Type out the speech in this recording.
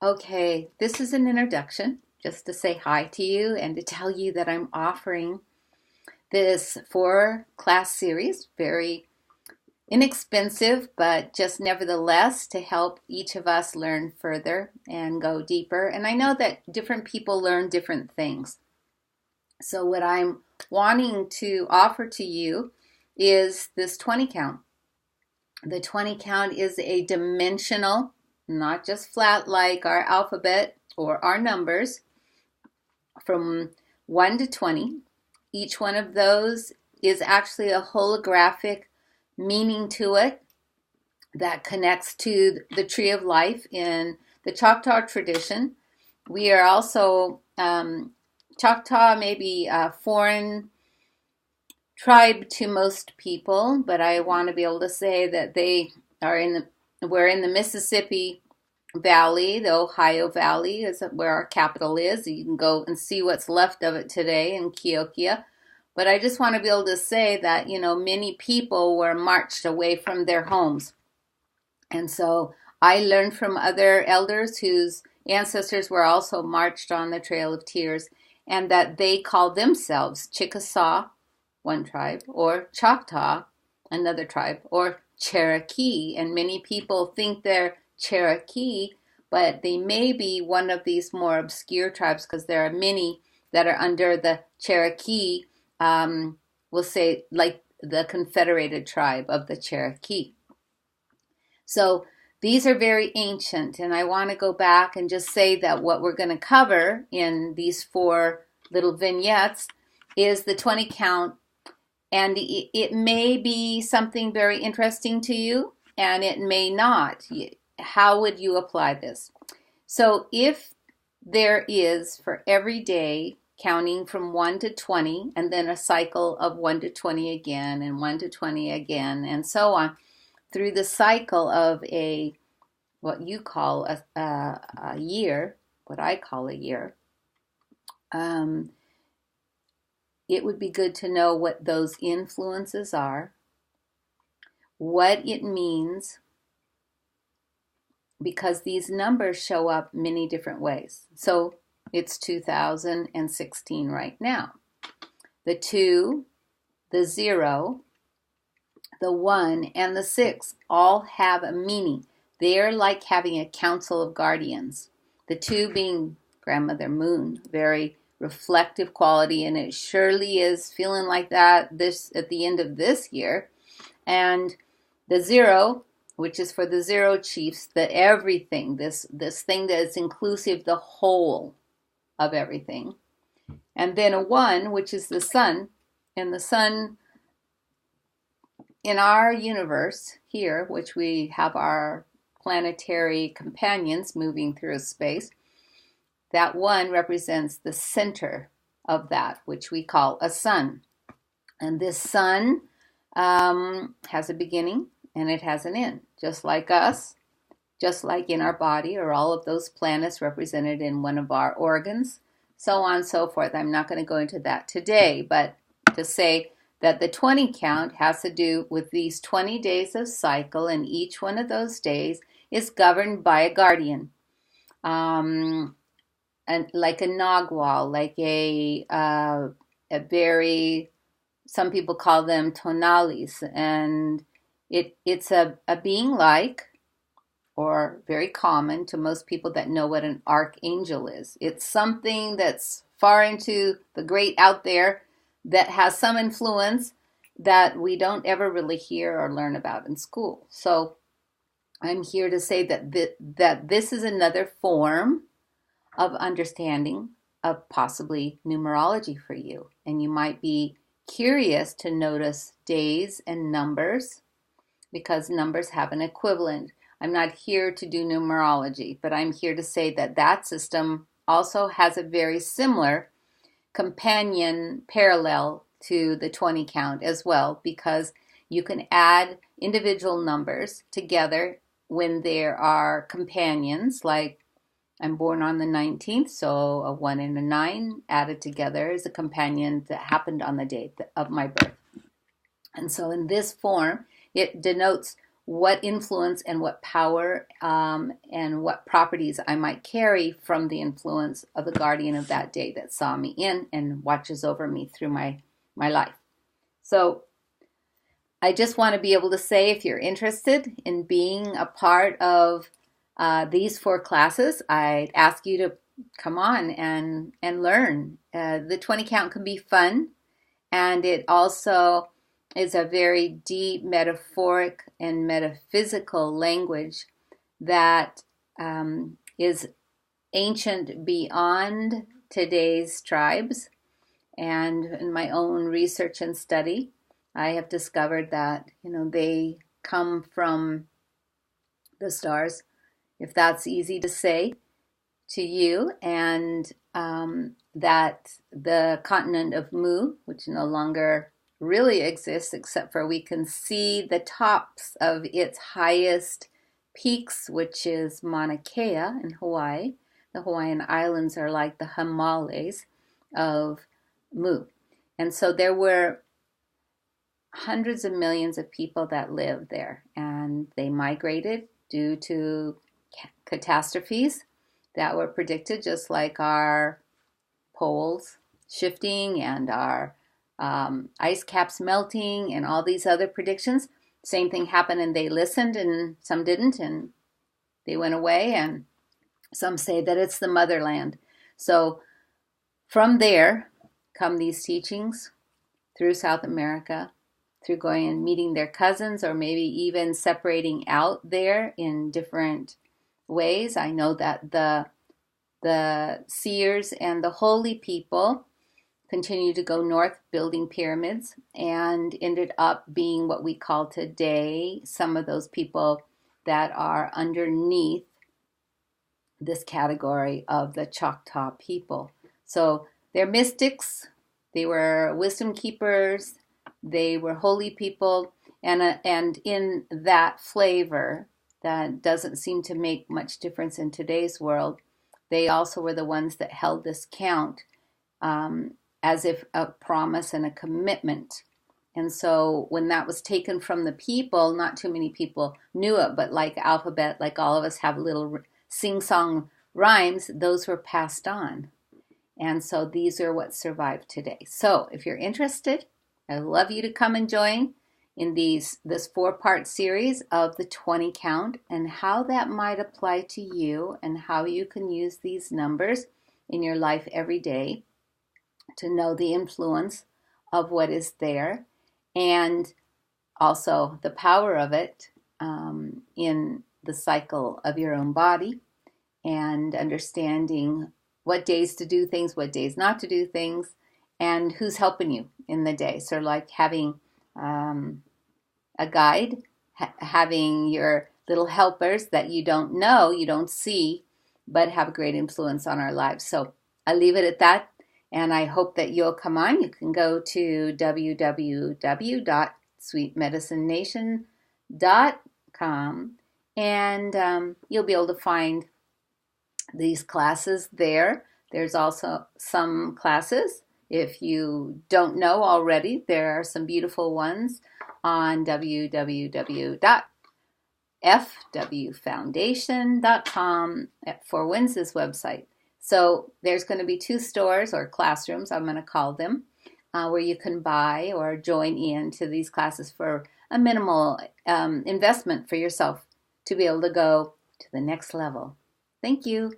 Okay, this is an introduction just to say hi to you and to tell you that I'm offering this 4 class series, very inexpensive, but just nevertheless to help each of us learn further and go deeper. And I know that different people learn different things. So, what I'm wanting to offer to you is this 20 count. The 20 count is a dimensional, not just flat like our alphabet or our numbers, from 1 to 20. Each one of those is actually a holographic meaning to it that connects to the tree of life in the Choctaw tradition. We are also, Choctaw may be a foreign tribe to most people, but I want to be able to say that we're in the Mississippi Valley. The Ohio Valley is where our capital is. You can go and see what's left of it today in Keokea. But I just want to be able to say that, many people were marched away from their homes. And so I learned from other elders whose ancestors were also marched on the Trail of Tears, and that they called themselves Chickasaw, one tribe, or Choctaw, another tribe, or Cherokee. And many people think they're Cherokee, but they may be one of these more obscure tribes because there are many that are under the Cherokee, we'll say like the Confederated tribe of the Cherokee. So these are very ancient, and I want to go back and just say that what we're going to cover in these 4 little vignettes is the 20 count, and it may be something very interesting to you, and it may not. How would you apply this? So if there is for every day counting from 1 to 20, and then a cycle of 1 to 20 again, and 1 to 20 again, and so on, through the cycle of what you call a year, what I call a year, it would be good to know what those influences are, what it means, because these numbers show up many different ways. So it's 2016 right now. The 2, the 0, the 1, and the 6 all have a meaning. They're like having a council of guardians. The 2 being Grandmother Moon, very reflective quality, and it surely is feeling like that this at the end of this year. And the 0, which is for the 0 chiefs, the everything, this thing that is inclusive, the whole of everything. And then a 1, which is the sun, and the sun in our universe here, which we have our planetary companions moving through space, that 1 represents the center of that, which we call a sun. And this sun has a beginning and it has an end, just like us, just like in our body, or all of those planets represented in one of our organs, so on and so forth. I'm not going to go into that today, but to say that the 20 count has to do with these 20 days of cycle, and each one of those days is governed by a guardian, and like a Nagual, like a very, some people call them tonales, and it's a being like, or very common to most people that know what an archangel is. It's something that's far into the great out there that has some influence that we don't ever really hear or learn about in school. So I'm here to say that this is another form of understanding of possibly numerology for you. And you might be curious to notice days and numbers, because numbers have an equivalent. I'm not here to do numerology, but I'm here to say that that system also has a very similar companion parallel to the 20 count as well, because you can add individual numbers together when there are companions, like I'm born on the 19th, so a 1 and a 9 added together is a companion that happened on the date of my birth. And so in this form, it denotes what influence and what power and what properties I might carry from the influence of the guardian of that day that saw me in and watches over me through my life. So I just want to be able to say, if you're interested in being a part of these 4 classes, I'd ask you to come on and learn. The 20 count can be fun, and it also is a very deep metaphoric and metaphysical language that is ancient beyond today's tribes. And in my own research and study, I have discovered that, they come from the stars, if that's easy to say to you, and that the continent of Mu, which no longer really exists except for we can see the tops of its highest peaks, which is Mauna Kea in Hawaii. The Hawaiian Islands are like the Himalayas of Mu. And so there were hundreds of millions of people that lived there, and they migrated due to catastrophes that were predicted, just like our poles shifting and our ice caps melting and all these other predictions. Same thing happened, and they listened, and some didn't, and they went away. And some say that it's the motherland. So from there come these teachings through South America, through going and meeting their cousins, or maybe even separating out there in different ways. I know that the seers and the holy people continued to go north building pyramids and ended up being what we call today some of those people that are underneath this category of the Choctaw people. So they're mystics, they were wisdom keepers, they were holy people, and in that flavor that doesn't seem to make much difference in today's world, they also were the ones that held this count as if a promise and a commitment. And so when that was taken from the people, not too many people knew it, but like alphabet, like all of us have little sing-song rhymes, those were passed on. And so these are what survived today. So if you're interested, I'd love you to come and join in this 4-part series of the 20 count and how that might apply to you and how you can use these numbers in your life every day to know the influence of what is there and also the power of it in the cycle of your own body, and understanding what days to do things, what days not to do things, and who's helping you in the day. So like having a guide, having your little helpers that you don't know, you don't see, but have a great influence on our lives. So I leave it at that, and I hope that you'll come on. You can go to www.sweetmedicinenation.com, and you'll be able to find these classes there. There's also some classes, if you don't know already, there are some beautiful ones on www.fwfoundation.com for Wednesday's website. So there's going to be 2 stores or classrooms, I'm going to call them, where you can buy or join in to these classes for a minimal investment for yourself to be able to go to the next level. Thank you.